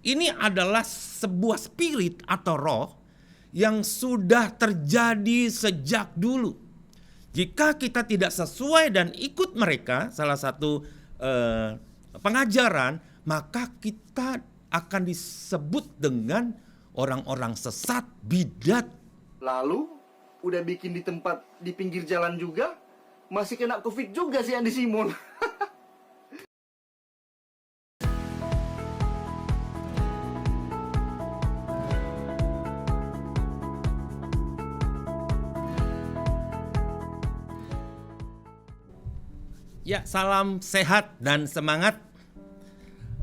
ini adalah sebuah spirit atau roh yang sudah terjadi sejak dulu. Jika kita tidak sesuai dan ikut mereka, salah satu pengajaran, maka kita akan disebut dengan orang-orang sesat, bidat. Lalu udah bikin di tempat di pinggir jalan juga, masih kena COVID juga si Andi Simon. Ya, salam sehat dan semangat.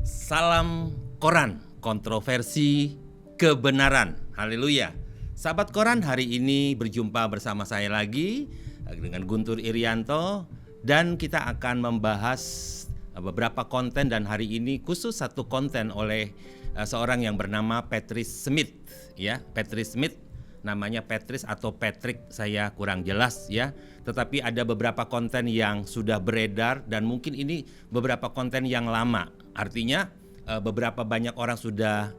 Salam Koran, kontroversi kebenaran. Haleluya. Sahabat Koran, hari ini berjumpa bersama saya lagi dengan Guntur Irianto, dan kita akan membahas beberapa konten, dan hari ini khusus satu konten oleh seorang yang bernama Patrice Smith, ya. Patrice Smith, namanya Patrice atau Patrick, saya kurang jelas ya. Tetapi ada beberapa konten yang sudah beredar, dan mungkin ini beberapa konten yang lama. Artinya beberapa banyak orang sudah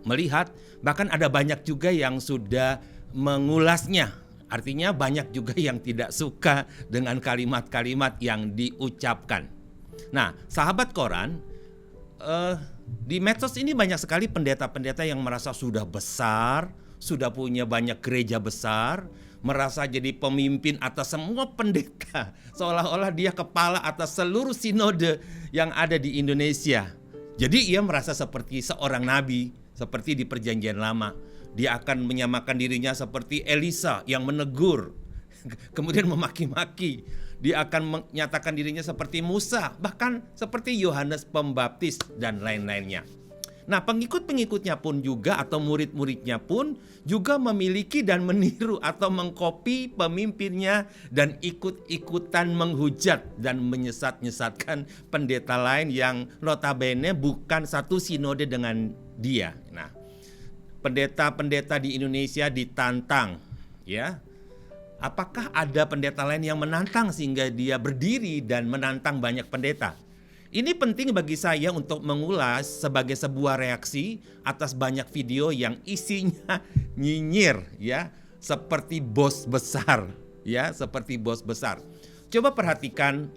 melihat, bahkan ada banyak juga yang sudah mengulasnya. Artinya banyak juga yang tidak suka dengan kalimat-kalimat yang diucapkan. Nah, sahabat Koran, di medsos ini banyak sekali pendeta-pendeta yang merasa sudah besar, sudah punya banyak gereja besar, merasa jadi pemimpin atas semua pendeta, seolah-olah dia kepala atas seluruh sinode yang ada di Indonesia. Jadi ia merasa seperti seorang nabi, seperti di Perjanjian Lama. Dia akan menyamakan dirinya seperti Elisa yang menegur, kemudian memaki-maki. Dia akan menyatakan dirinya seperti Musa, bahkan seperti Yohanes Pembaptis dan lain-lainnya. Nah, pengikut-pengikutnya pun juga atau murid-muridnya pun juga memiliki dan meniru atau mengkopi pemimpinnya dan ikut-ikutan menghujat dan menyesat-nyesatkan pendeta lain yang notabene bukan satu sinode dengan dia. Nah, pendeta-pendeta di Indonesia ditantang, ya. Apakah ada pendeta lain yang menantang sehingga dia berdiri dan menantang banyak pendeta? Ini penting bagi saya untuk mengulas sebagai sebuah reaksi atas banyak video yang isinya nyinyir, ya, seperti bos besar, ya, seperti bos besar. Coba perhatikan,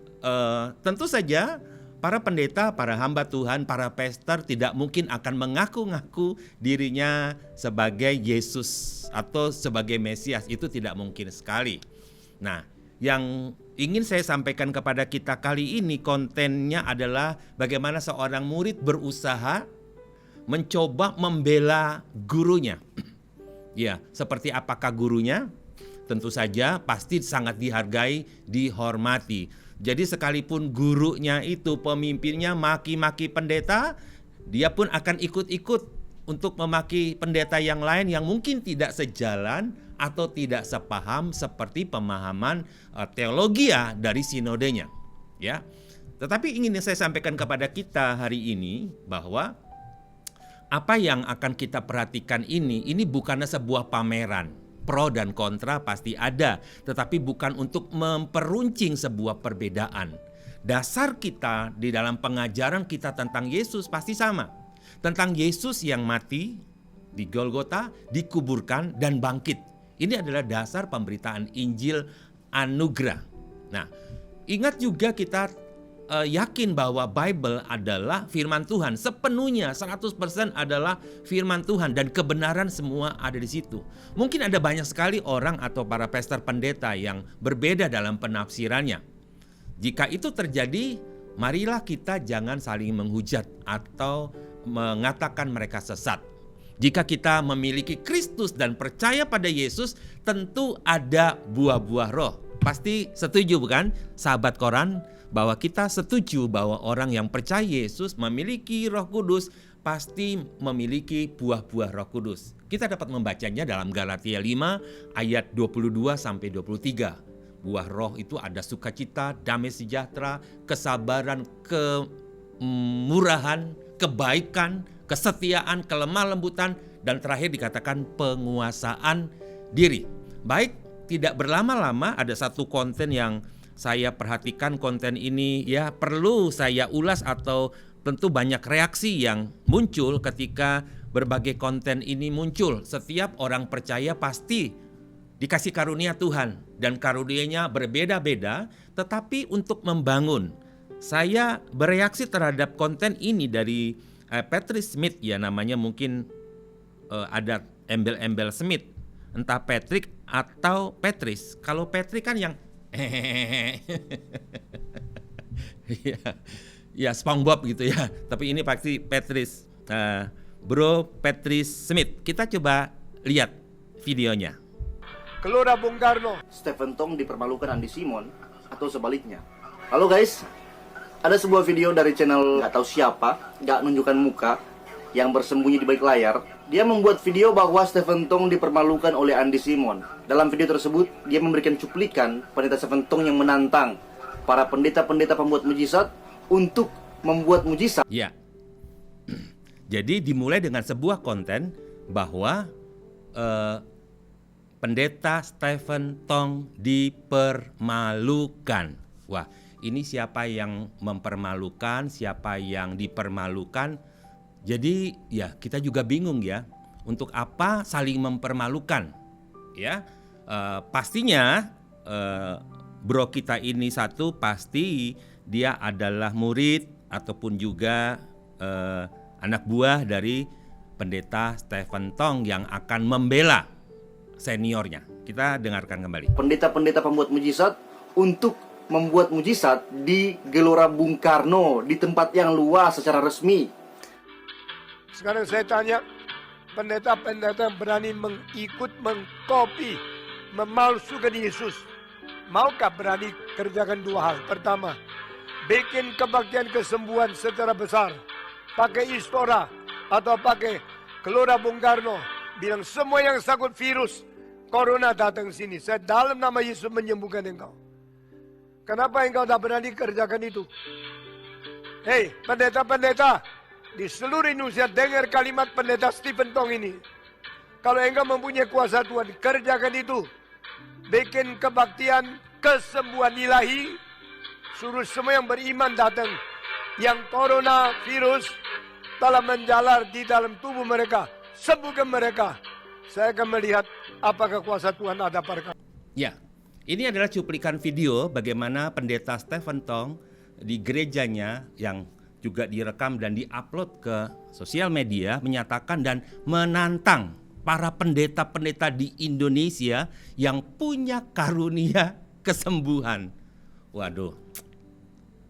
tentu saja para pendeta, para hamba Tuhan, para pastor tidak mungkin akan mengaku-ngaku dirinya sebagai Yesus atau sebagai Mesias, itu tidak mungkin sekali. Nah, yang ingin saya sampaikan kepada kita kali ini, kontennya adalah bagaimana seorang murid berusaha mencoba membela gurunya. Ya, seperti apakah gurunya? Tentu saja pasti sangat dihargai, dihormati. Jadi sekalipun gurunya itu, pemimpinnya maki-maki pendeta, dia pun akan ikut-ikut untuk memaki pendeta yang lain yang mungkin tidak sejalan atau tidak sepaham seperti pemahaman teologia dari sinodenya, ya. Tetapi ingin saya sampaikan kepada kita hari ini bahwa apa yang akan kita perhatikan ini bukanlah sebuah pameran. Pro dan kontra pasti ada, tetapi bukan untuk memperuncing sebuah perbedaan. Dasar kita di dalam pengajaran kita tentang Yesus pasti sama. Tentang Yesus yang mati di Golgota, dikuburkan dan bangkit. Ini adalah dasar pemberitaan Injil anugerah. Nah, ingat juga kita yakin bahwa Bible adalah firman Tuhan. Sepenuhnya 100% adalah firman Tuhan dan kebenaran semua ada di situ. Mungkin ada banyak sekali orang atau para pastor pendeta yang berbeda dalam penafsirannya. Jika itu terjadi, marilah kita jangan saling menghujat atau mengatakan mereka sesat. Jika kita memiliki Kristus dan percaya pada Yesus, tentu ada buah-buah roh. Pasti setuju bukan, sahabat Koran, bahwa kita setuju bahwa orang yang percaya Yesus memiliki Roh Kudus pasti memiliki buah-buah Roh Kudus. Kita dapat membacanya dalam Galatia 5 ayat 22 sampai 23. Buah roh itu ada sukacita, damai sejahtera, kesabaran, kemurahan, kebaikan, kesetiaan, kelemah lembutan, dan terakhir dikatakan penguasaan diri. Baik, tidak berlama-lama ada satu konten yang saya perhatikan, konten ini ya perlu saya ulas atau tentu banyak reaksi yang muncul ketika berbagai konten ini muncul. Setiap orang percaya pasti dikasih karunia Tuhan dan karunia-Nya berbeda-beda, tetapi untuk membangun. Saya bereaksi terhadap konten ini dari Patrick Smith, ya namanya mungkin ada embel-embel Smith, entah Patrick atau Patrice. Kalau Patrick kan yang ya SpongeBob gitu ya. Tapi ini pasti Patrice, Bro Patrice Smith. Kita coba lihat videonya. Gelora Bung Karno. Stephen Tong dipermalukan Andy Simon atau sebaliknya. Halo guys, ada sebuah video dari channel nggak tahu siapa, nggak nunjukkan muka, yang bersembunyi di balik layar. Dia membuat video bahwa Stephen Tong dipermalukan oleh Andy Simon. Dalam video tersebut, dia memberikan cuplikan pendeta Stephen Tong yang menantang para pendeta-pendeta pembuat mujizat untuk membuat mujizat. Ya, jadi dimulai dengan sebuah konten bahwa pendeta Stephen Tong dipermalukan. Wah, ini siapa yang mempermalukan, siapa yang dipermalukan? Jadi ya kita juga bingung ya, untuk apa saling mempermalukan? Ya, pastinya bro kita ini satu pasti dia adalah murid ataupun juga anak buah dari pendeta Stephen Tong yang akan membela seniornya. Kita dengarkan kembali. Pendeta-pendeta pembuat mujizat untuk membuat mujizat di Gelora Bung Karno, di tempat yang luas secara resmi. Sekarang saya tanya, pendeta-pendeta yang berani mengkopi, memalsukan Yesus, maukah berani kerjakan dua hal? Pertama, bikin kebaktian kesembuhan secara besar, pakai Istora atau pakai Gelora Bung Karno, bilang semua yang sakit virus Corona datang sini, saya dalam nama Yesus menyembuhkan engkau. Kenapa engkau tak berani kerjakan itu? Hei, pendeta-pendeta di seluruh Indonesia, dengar kalimat pendeta Stephen Tong ini. Kalau engkau mempunyai kuasa Tuhan, kerjakan itu. Bikin kebaktian kesembuhan ilahi, suruh semua yang beriman datang. Yang corona virus telah menjalar di dalam tubuh mereka, sembuhkan mereka. Saya akan melihat apakah kuasa Tuhan ada pada kamu. Ya, ini adalah cuplikan video bagaimana pendeta Stephen Tong di gerejanya yang juga direkam dan diupload ke sosial media menyatakan dan menantang para pendeta-pendeta di Indonesia yang punya karunia kesembuhan. Waduh,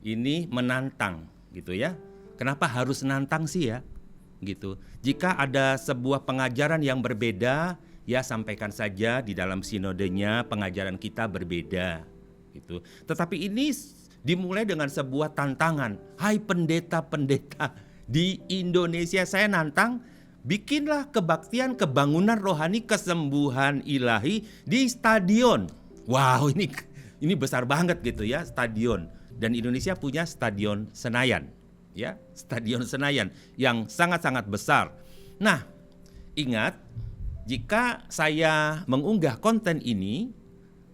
ini menantang gitu ya. Kenapa harus nantang sih ya? Gitu. Jika ada sebuah pengajaran yang berbeda, ya sampaikan saja di dalam sinodenya, pengajaran kita berbeda gitu. Tetapi ini dimulai dengan sebuah tantangan. Hai pendeta-pendeta di Indonesia, saya nantang, bikinlah kebaktian kebangunan rohani kesembuhan ilahi di stadion. Wow, ini besar banget gitu ya, stadion. Dan Indonesia punya Stadion Senayan. Ya, Stadion Senayan yang sangat-sangat besar. Nah, ingat, jika saya mengunggah konten ini,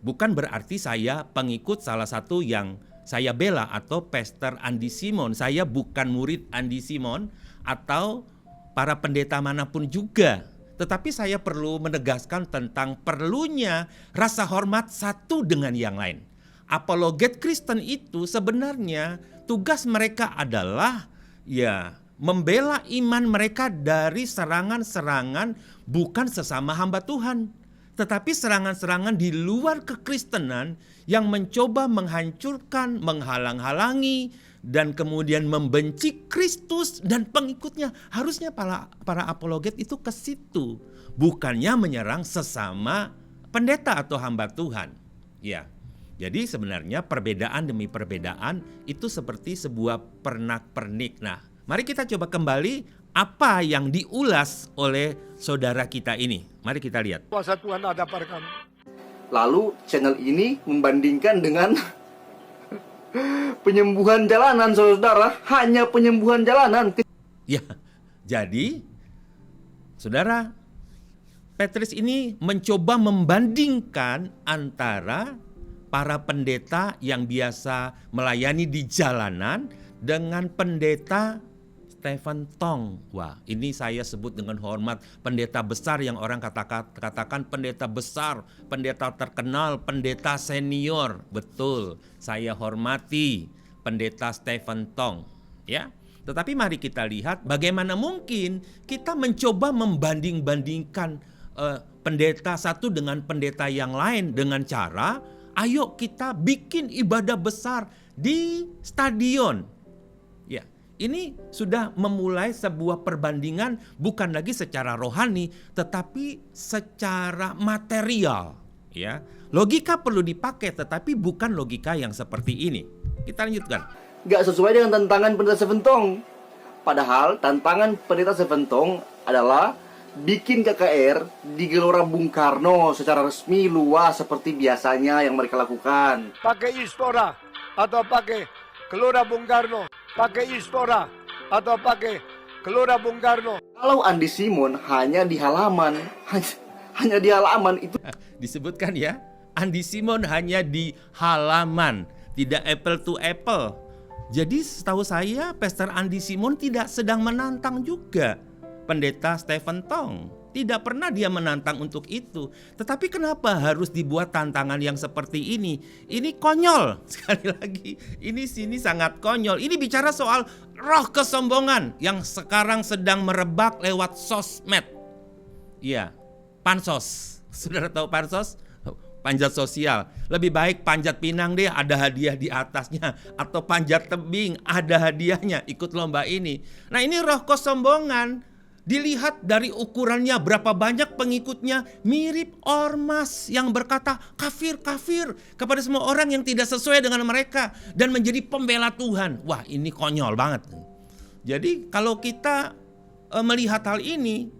bukan berarti saya pengikut salah satu yang saya bela atau Pastor Andy Simon. Saya bukan murid Andy Simon atau para pendeta manapun juga. Tetapi saya perlu menegaskan tentang perlunya rasa hormat satu dengan yang lain. Apologet Kristen itu sebenarnya tugas mereka adalah ya membela iman mereka dari serangan-serangan bukan sesama hamba Tuhan, tetapi serangan-serangan di luar kekristenan yang mencoba menghancurkan, menghalang-halangi, dan kemudian membenci Kristus dan pengikutnya. Harusnya para apologet itu ke situ, bukannya menyerang sesama pendeta atau hamba Tuhan. Ya, jadi sebenarnya perbedaan demi perbedaan itu seperti sebuah pernak-pernik. Nah, mari kita coba kembali apa yang diulas oleh saudara kita ini. Mari kita lihat. Kuasa Tuhan ada pada kamu. Lalu channel ini membandingkan dengan penyembuhan jalanan, saudara. Hanya penyembuhan jalanan. Ya, jadi saudara, Patrice ini mencoba membandingkan antara para pendeta yang biasa melayani di jalanan dengan pendeta Stephen Tong. Wah, ini saya sebut dengan hormat pendeta besar yang orang katakan pendeta besar, pendeta terkenal, pendeta senior. Betul, saya hormati pendeta Stephen Tong, ya. Tetapi mari kita lihat bagaimana mungkin kita mencoba membanding-bandingkan pendeta satu dengan pendeta yang lain dengan cara ayo kita bikin ibadah besar di stadion. Ya, ini sudah memulai sebuah perbandingan bukan lagi secara rohani tetapi secara material, ya. Logika perlu dipakai tetapi bukan logika yang seperti ini. Kita lanjutkan. Gak sesuai dengan tantangan pendeta Stephen Tong. Padahal tantangan pendeta Stephen Tong adalah bikin KKR di Gelora Bung Karno secara resmi luas seperti biasanya yang mereka lakukan. Pakai Istora atau pakai Gelora Bung Karno. Pakai Istora atau pakai Gelora Bung Karno. Kalau Andi Simon hanya di halaman, hanya di halaman itu Disebutkan ya, Andi Simon hanya di halaman, tidak apple to apple. Jadi setahu saya Pastor Andi Simon tidak sedang menantang juga pendeta Stephen Tong. Tidak pernah dia menantang untuk itu. Tetapi kenapa harus dibuat tantangan yang seperti ini? Ini konyol. Sekali lagi, ini sangat konyol. Ini bicara soal roh kesombongan yang sekarang sedang merebak lewat sosmed. Iya, pansos. Saudara tahu pansos? Panjat sosial. Lebih baik panjat pinang deh, ada hadiah di atasnya. Atau panjat tebing, ada hadiahnya. Ikut lomba ini. Nah, ini roh kesombongan. Dilihat dari ukurannya, berapa banyak pengikutnya, mirip ormas yang berkata kafir, kafir kepada semua orang yang tidak sesuai dengan mereka dan menjadi pembela Tuhan. Wah, ini konyol banget. Jadi kalau kita melihat hal ini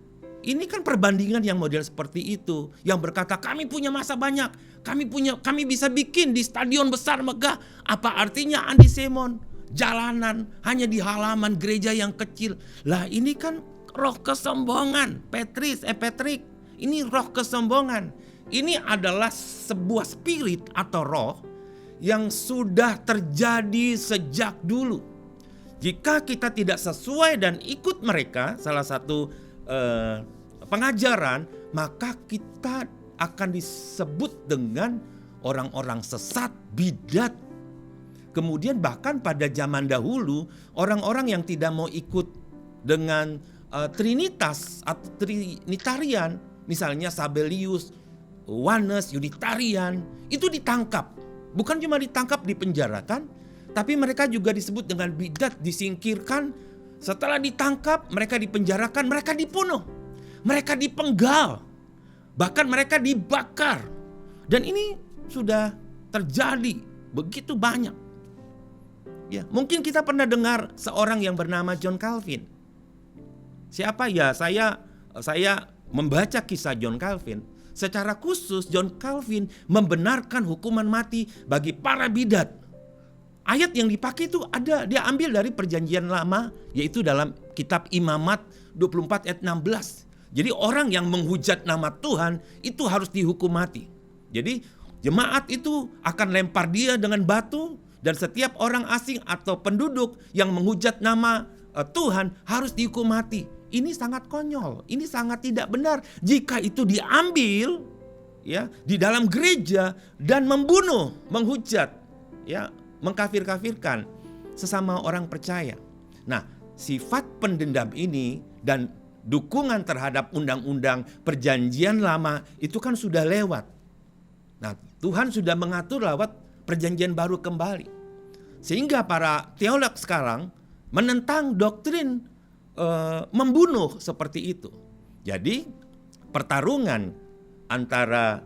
kan perbandingan yang model seperti itu, yang berkata kami punya masa banyak, kami bisa bikin di stadion besar megah. Apa artinya Andi Simon jalanan hanya di halaman gereja yang kecil? Lah ini kan roh kesombongan, Patrick. Ini roh kesombongan. Ini adalah sebuah spirit atau roh yang sudah terjadi sejak dulu. Jika kita tidak sesuai dan ikut mereka, salah satu pengajaran, maka kita akan disebut dengan orang-orang sesat, bidat. Kemudian bahkan pada zaman dahulu, orang-orang yang tidak mau ikut dengan Trinitas atau Trinitarian, misalnya Sabelius, Oneness, Unitarian, itu ditangkap. Bukan cuma ditangkap, dipenjarakan, tapi mereka juga disebut dengan bidat, disingkirkan. Setelah ditangkap, mereka dipenjarakan, mereka dibunuh, mereka dipenggal, bahkan mereka dibakar. Dan ini sudah terjadi begitu banyak. Ya, mungkin kita pernah dengar seorang yang bernama John Calvin. Siapa ya? Saya membaca kisah John Calvin. Secara khusus John Calvin membenarkan hukuman mati bagi para bidat. Ayat yang dipakai itu dia ambil dari Perjanjian Lama, yaitu dalam kitab Imamat 24 ayat 16. Jadi orang yang menghujat nama Tuhan itu harus dihukum mati. Jadi jemaat itu akan lempar dia dengan batu, dan setiap orang asing atau penduduk yang menghujat nama Tuhan harus dihukum mati. Ini sangat konyol, ini sangat tidak benar. Jika itu diambil ya di dalam gereja dan membunuh, menghujat, ya, mengkafir-kafirkan sesama orang percaya. Nah, sifat pendendam ini dan dukungan terhadap undang-undang Perjanjian Lama itu kan sudah lewat. Nah, Tuhan sudah mengatur lewat Perjanjian Baru kembali. Sehingga para teolog sekarang menentang doktrin membunuh seperti itu. Jadi pertarungan antara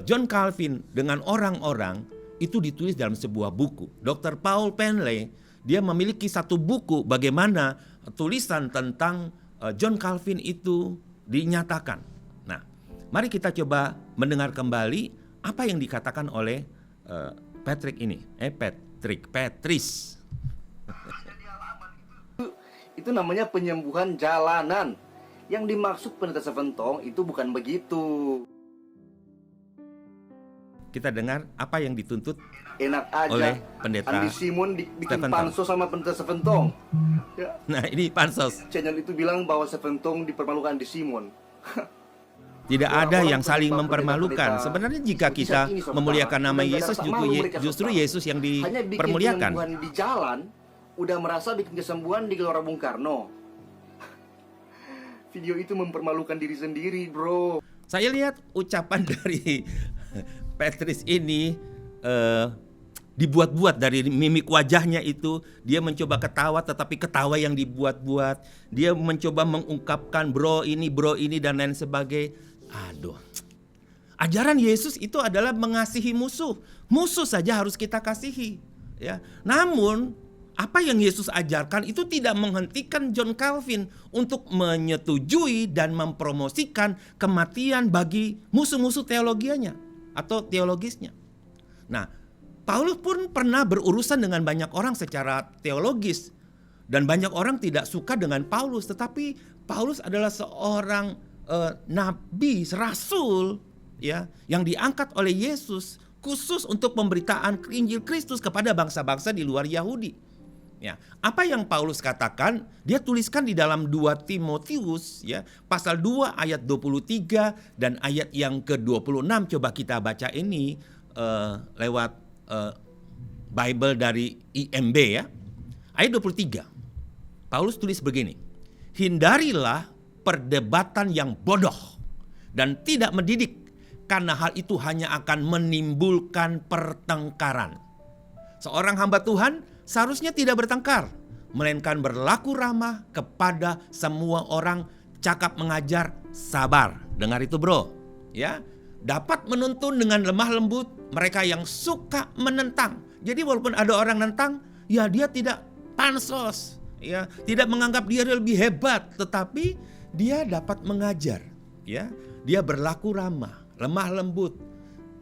John Calvin dengan orang-orang itu ditulis dalam sebuah buku. Dr. Paul Penley, dia memiliki satu buku bagaimana tulisan tentang John Calvin itu dinyatakan. Nah, mari kita coba mendengar kembali apa yang dikatakan oleh Patrice. Itu namanya penyembuhan jalanan. Yang dimaksud pendeta Stephen Tong itu bukan begitu. Kita dengar apa yang dituntut Enak aja. Oleh pendeta Andi Simon bikin Stephen pansos sama pendeta Seventong. Ya, Nah, ini pansos. channel itu bilang bahwa Seventong dipermalukan Andi Simon. Tidak ada Orang-orang yang saling penyembah mempermalukan. pendeta Sebenarnya jika kita ini, saudara, memuliakan nama udah nggak Yesus, dapat malu mereka, justru saudara. Yesus yang Hanya bikin dipermuliakan. penyembuhan di jalan, udah merasa bikin kesembuhan di Gelora Bung Karno. Video itu mempermalukan diri sendiri, bro. Saya lihat ucapan dari Petrus ini dibuat-buat dari mimik wajahnya itu. Dia mencoba ketawa, tetapi ketawa yang dibuat-buat. Dia mencoba mengungkapkan bro ini dan lain sebagainya. Aduh. Ajaran Yesus itu adalah mengasihi musuh. Musuh saja harus kita kasihi, ya. Namun apa yang Yesus ajarkan itu tidak menghentikan John Calvin untuk menyetujui dan mempromosikan kematian bagi musuh-musuh teologianya atau teologisnya. Nah, Paulus pun pernah berurusan dengan banyak orang secara teologis, dan banyak orang tidak suka dengan Paulus, tetapi Paulus adalah seorang nabi, rasul, ya, yang diangkat oleh Yesus khusus untuk pemberitaan Injil Kristus kepada bangsa-bangsa di luar Yahudi. Ya, apa yang Paulus katakan, dia tuliskan di dalam 2 Timotius, ya, pasal 2 ayat 23 dan ayat yang ke-26. Coba kita baca ini lewat Bible dari IMB, ya. Ayat 23. Paulus tulis begini. Hindarilah perdebatan yang bodoh dan tidak mendidik, karena hal itu hanya akan menimbulkan pertengkaran. Seorang hamba Tuhan seharusnya tidak bertengkar, melainkan berlaku ramah kepada semua orang, cakap mengajar, sabar. Dengar itu, bro, ya. Dapat menuntun dengan lemah lembut mereka yang suka menentang. Jadi walaupun ada orang nentang, ya dia tidak pansos, ya, tidak menganggap dia lebih hebat, tetapi dia dapat mengajar, ya. Dia berlaku ramah, lemah lembut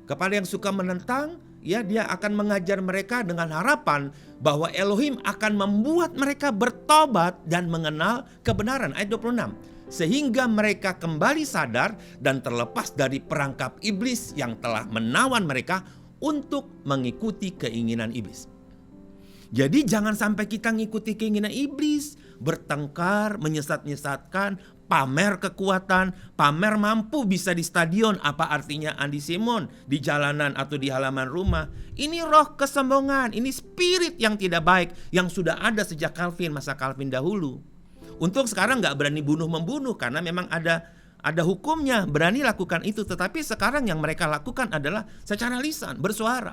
kepada yang suka menentang, ya. Dia akan mengajar mereka dengan harapan bahwa Elohim akan membuat mereka bertobat dan mengenal kebenaran. Ayat 26. Sehingga mereka kembali sadar dan terlepas dari perangkap iblis yang telah menawan mereka untuk mengikuti keinginan iblis. Jadi jangan sampai kita ngikuti keinginan iblis, bertengkar, menyesat-nyesatkan, pamer kekuatan, pamer mampu bisa di stadion. Apa artinya Andi Simon di jalanan atau di halaman rumah? Ini roh kesombongan, ini spirit yang tidak baik yang sudah ada sejak Calvin, masa Calvin dahulu. Untuk sekarang gak berani bunuh-membunuh karena memang ada hukumnya, berani lakukan itu. Tetapi sekarang yang mereka lakukan adalah secara lisan, bersuara,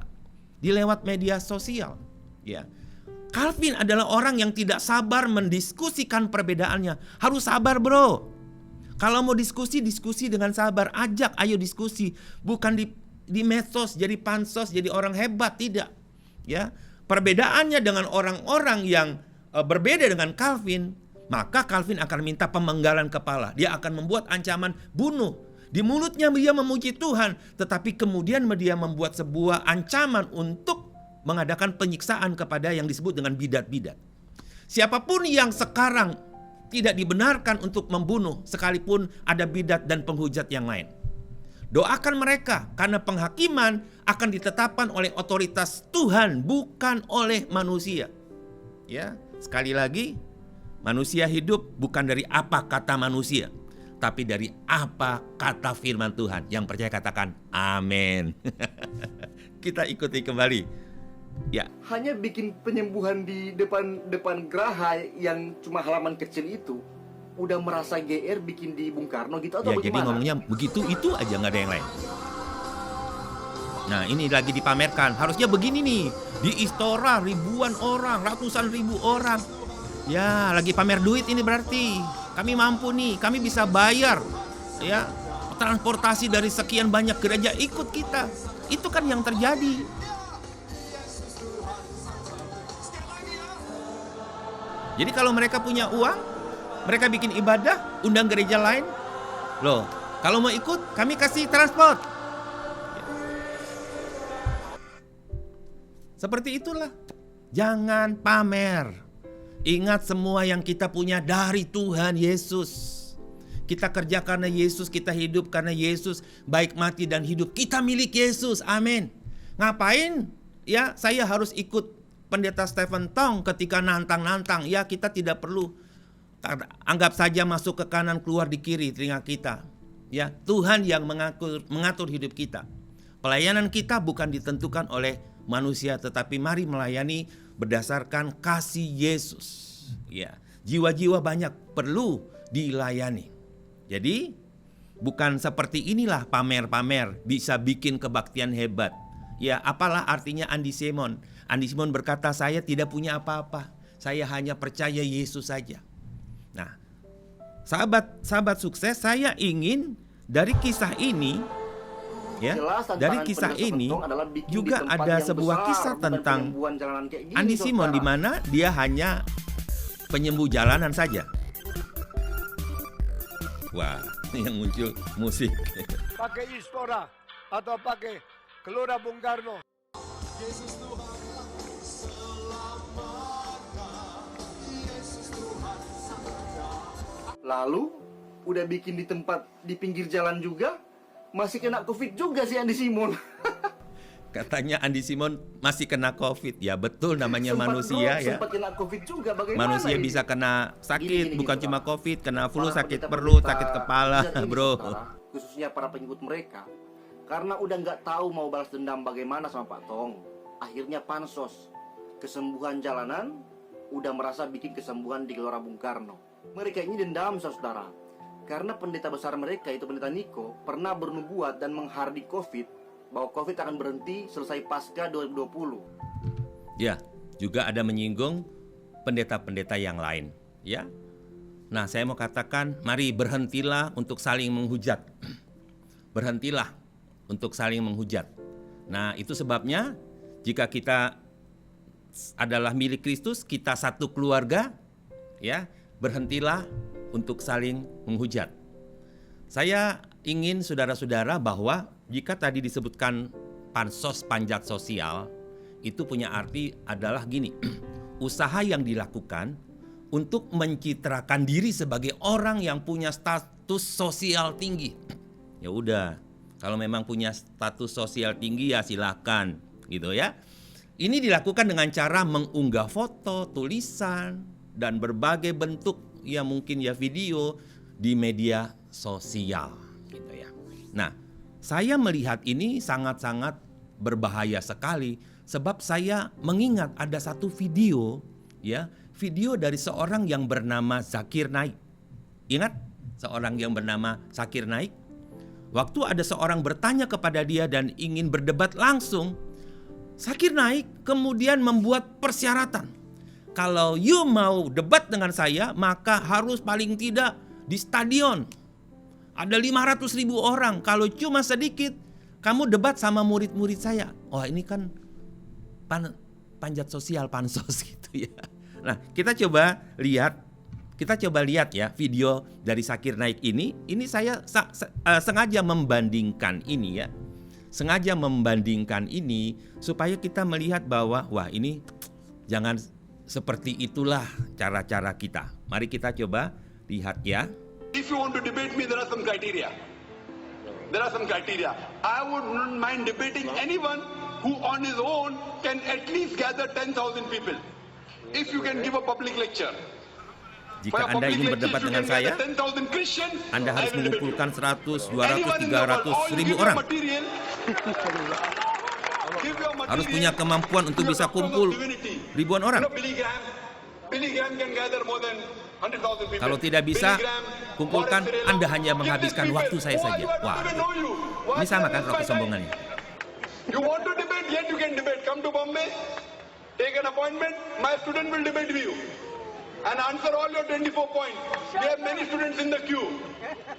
di lewat media sosial, ya. Calvin adalah orang yang tidak sabar mendiskusikan perbedaannya. Harus sabar, bro. Kalau mau diskusi dengan sabar. Ajak, ayo diskusi. Bukan di medsos jadi pansos, jadi orang hebat, tidak, ya. Perbedaannya dengan orang-orang yang berbeda dengan Calvin, maka Calvin akan minta pemenggalan kepala. Dia akan membuat ancaman bunuh. Di mulutnya dia memuji Tuhan, tetapi kemudian dia membuat sebuah ancaman untuk mengadakan penyiksaan kepada yang disebut dengan bidat-bidat. Siapapun yang sekarang tidak dibenarkan untuk membunuh, sekalipun ada bidat dan penghujat yang lain, doakan mereka, karena penghakiman akan ditetapkan oleh otoritas Tuhan, bukan oleh manusia. Ya, sekali lagi, manusia hidup bukan dari apa kata manusia, tapi dari apa kata firman Tuhan. Yang percaya katakan amin. Kita ikuti kembali. Ya. Hanya bikin penyembuhan di depan geraha yang cuma halaman kecil itu, udah merasa GR bikin di Bung Karno gitu atau ya, bagaimana? Jadi ngomongnya begitu itu aja, nggak ada yang lain. Nah, ini lagi dipamerkan. Harusnya begini nih, di Istora ribuan orang, ratusan ribu orang. Ya, lagi pamer duit ini berarti. Kami mampu nih, kami bisa bayar, ya, transportasi dari sekian banyak gereja ikut kita. Itu kan yang terjadi. Jadi kalau mereka punya uang, mereka bikin ibadah, undang gereja lain. Loh, kalau mau ikut, kami kasih transport. Seperti itulah. Jangan pamer. Ingat semua yang kita punya dari Tuhan Yesus. Kita kerja karena Yesus, kita hidup karena Yesus. Baik mati dan hidup, kita milik Yesus. Amin. Ngapain ya saya harus ikut Pendeta Stephen Tong ketika nantang-nantang. Ya, kita tidak perlu anggap saja masuk ke kanan keluar di kiri telinga kita. Ya, Tuhan yang mengatur hidup kita. Pelayanan kita bukan ditentukan oleh manusia, tetapi mari melayani berdasarkan kasih Yesus. Ya, jiwa-jiwa banyak perlu dilayani. Jadi bukan seperti inilah pamer-pamer bisa bikin kebaktian hebat. Ya, apalah artinya Andy Simon? Andy Simon berkata, saya tidak punya apa-apa. Saya hanya percaya Yesus saja. Nah, sahabat sukses, saya ingin dari kisah ini, ya, dari kisah ini juga ada sebuah kisah tentang Andy Simon di mana dia hanya penyembuh jalanan saja. Wah, yang muncul musik. Pakai Istora atau pakai Gelora Bung Karno. Lalu udah bikin di tempat di pinggir jalan juga, masih kena COVID juga si Andy Simon. Katanya Andy Simon masih kena COVID. Ya betul, namanya manusia ya. Sempat kena COVID juga. Bagaimana manusia ini? Bisa kena sakit, bukan cuma COVID, kena flu, sakit Para perut, sakit kepala, ini, bro. saudara, khususnya para pengikut mereka, karena udah nggak tahu mau balas dendam bagaimana sama Pak Tong. Akhirnya pansos kesembuhan jalanan udah merasa bikin kesembuhan di Gelora Bung Karno. Mereka ini dendam, saudara, karena pendeta besar mereka itu pendeta Niko pernah bernubuat dan menghardik COVID bahwa COVID akan berhenti selesai pasca 2020. Ya, juga ada menyinggung pendeta-pendeta yang lain, ya. Nah, saya mau katakan, mari berhentilah untuk saling menghujat. Berhentilah untuk saling menghujat. Nah, itu sebabnya jika kita adalah milik Kristus, kita satu keluarga, ya, berhentilah untuk saling menghujat. Saya ingin saudara-saudara bahwa jika tadi disebutkan pansos panjat sosial, itu punya arti adalah gini, usaha yang dilakukan untuk mencitrakan diri sebagai orang yang punya status sosial tinggi. Ya udah, kalau memang punya status sosial tinggi ya silakan, gitu ya. Ini dilakukan dengan cara mengunggah foto, tulisan, dan berbagai bentuk ya mungkin ya video di media sosial, gitu ya. Nah, saya melihat ini sangat-sangat berbahaya sekali sebab saya mengingat ada satu video, ya, video dari seorang yang bernama Zakir Naik. Ingat seorang yang bernama Zakir Naik? Waktu ada seorang bertanya kepada dia dan ingin berdebat langsung, Zakir Naik kemudian membuat persyaratan. Kalau you mau debat dengan saya, maka harus paling tidak di stadion. Ada 500.000 orang. Kalau cuma sedikit, kamu debat sama murid-murid saya. Oh, ini kan panjat sosial, pansos gitu ya. Nah, kita coba lihat ya video dari Zakir Naik ini. Ini saya sengaja membandingkan ini ya. Sengaja membandingkan ini supaya kita melihat bahwa wah ini jangan seperti itulah cara-cara kita. Mari kita coba lihat ya. If you want to debate me, there are some criteria. I would not mind debating anyone who on his own can at least gather 10,000 people. If you can give a public lecture. Jika Anda ingin berdebat dengan saya, Anda harus mengumpulkan 100, 200, 300, 1.000 orang. Harus punya kemampuan untuk bisa kumpul ribuan orang. Kalau tidak bisa kumpulkan, Anda hanya menghabiskan waktu saya saja. Wah, ini sama kan roh kesombongannya. You want to debate, yet you can debate. Come to Bombay, take an appointment, my student will debate with you. And answer all your 24 points. We have many students in the queue,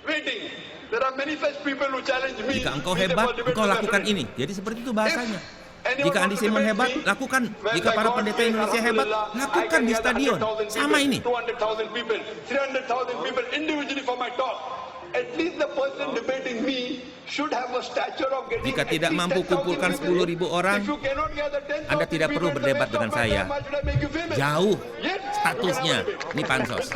waiting. There are many such people who challenge me. Jika engkau hebat, engkau lakukan ini. Jadi seperti itu bahasanya. Jika Andy Simon hebat, lakukan. Jika para pendeta Indonesia hebat, lakukan di stadion. Sama ini. 200,000 people, 300,000 people individually for my talk. At least the person debating me should have a stature of getting. Jika tidak mampu kumpulkan 10.000 orang, Anda tidak perlu berdebat dengan saya. Jauh statusnya. Ini pansos.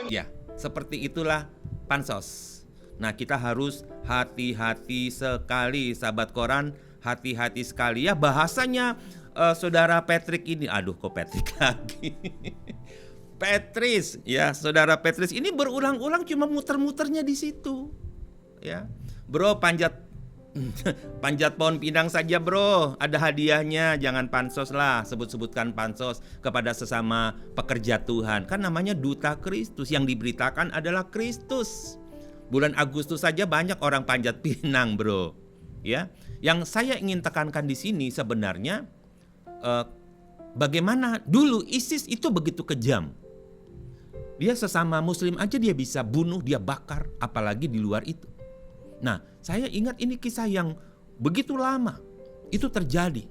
Ya, seperti itulah pansos. Nah, kita harus hati-hati sekali, sahabat koran, hati-hati sekali ya. Bahasanya saudara Patrick ini, aduh kok Patrick lagi. Petris, ya saudara Petris ini berulang-ulang cuma muter-muternya di situ, ya. Bro, panjat pohon pinang saja bro, ada hadiahnya, jangan pansos lah, sebut-sebutkan pansos kepada sesama pekerja Tuhan. Kan namanya duta Kristus, yang diberitakan adalah Kristus. Bulan Agustus saja banyak orang panjat pinang bro, ya. Yang saya ingin tekankan di sini sebenarnya bagaimana dulu ISIS itu begitu kejam. Dia sesama muslim aja dia bisa bunuh, dia bakar, apalagi di luar itu. Nah, saya ingat ini kisah yang begitu lama itu terjadi.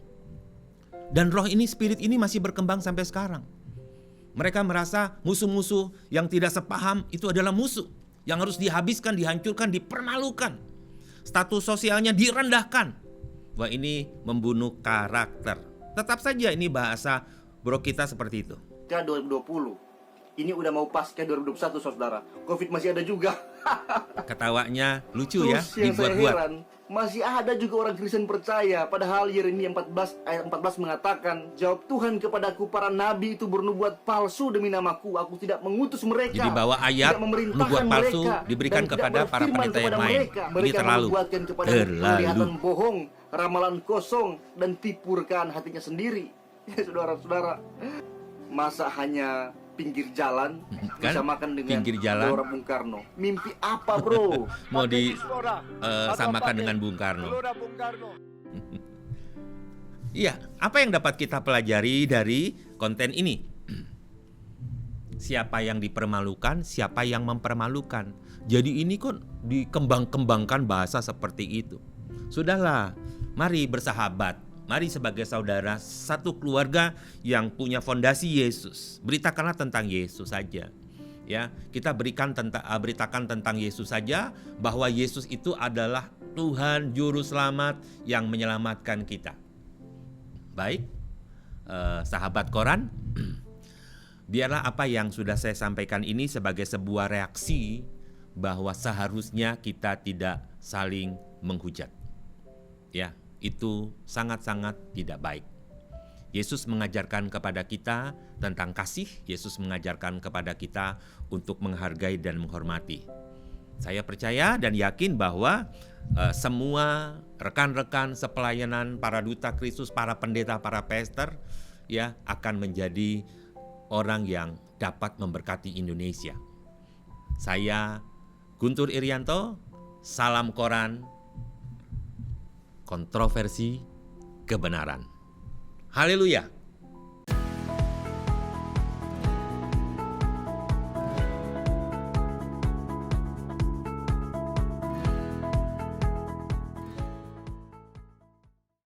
Dan roh ini, spirit ini masih berkembang sampai sekarang. Mereka merasa musuh-musuh yang tidak sepaham itu adalah musuh yang harus dihabiskan, dihancurkan, dipermalukan. Status sosialnya direndahkan. Wah, ini membunuh karakter. Tetap saja ini bahasa bro kita seperti itu. 2020. Ini udah mau pasca 2021 saudara. Covid masih ada juga. Ketawanya lucu Terus ya, yang saya dibuat-buat. heran, masih ada juga orang Kristen percaya. Padahal Yeremia 14 ayat 14 mengatakan, jawab Tuhan kepadaku, para nabi itu bernubuat palsu demi namaku. Aku tidak mengutus mereka. Jadi bawa ayat tidak memerintahkan nubuat palsu mereka, diberikan dan tidak kepada para berfirman pendeta yang kepada lain. mereka. Ini Mereka terlalu. membuatkan kepada penglihatan bohong, ramalan kosong, dan tipurkan hatinya sendiri. Ya saudara-saudara, masa hanya pinggir jalan Kan? bisa makan dengan Pinggir jalan. Gelora Bung Karno. Mimpi apa bro? Mau Pakai Istora, atau disamakan pakai dengan Bung Karno. Gelora Bung Karno. Iya, apa yang dapat kita pelajari dari konten ini? Siapa yang dipermalukan, siapa yang mempermalukan. Jadi ini kok dikembang-kembangkan bahasa seperti itu. Sudahlah, mari bersahabat. Mari sebagai saudara, satu keluarga yang punya fondasi Yesus. Beritakanlah tentang Yesus saja. Ya, kita beritakan tentang Yesus saja, bahwa Yesus itu adalah Tuhan juru selamat yang menyelamatkan kita. Baik, sahabat koran, biarlah apa yang sudah saya sampaikan ini sebagai sebuah reaksi bahwa seharusnya kita tidak saling menghujat. Ya, itu sangat-sangat tidak baik. Yesus mengajarkan kepada kita tentang kasih, Yesus mengajarkan kepada kita untuk menghargai dan menghormati. Saya percaya dan yakin bahwa semua rekan-rekan sepelayanan para duta Kristus, para pendeta, para pastor ya akan menjadi orang yang dapat memberkati Indonesia. Saya Guntur Irianto, salam koran, kontroversi kebenaran. Haleluya.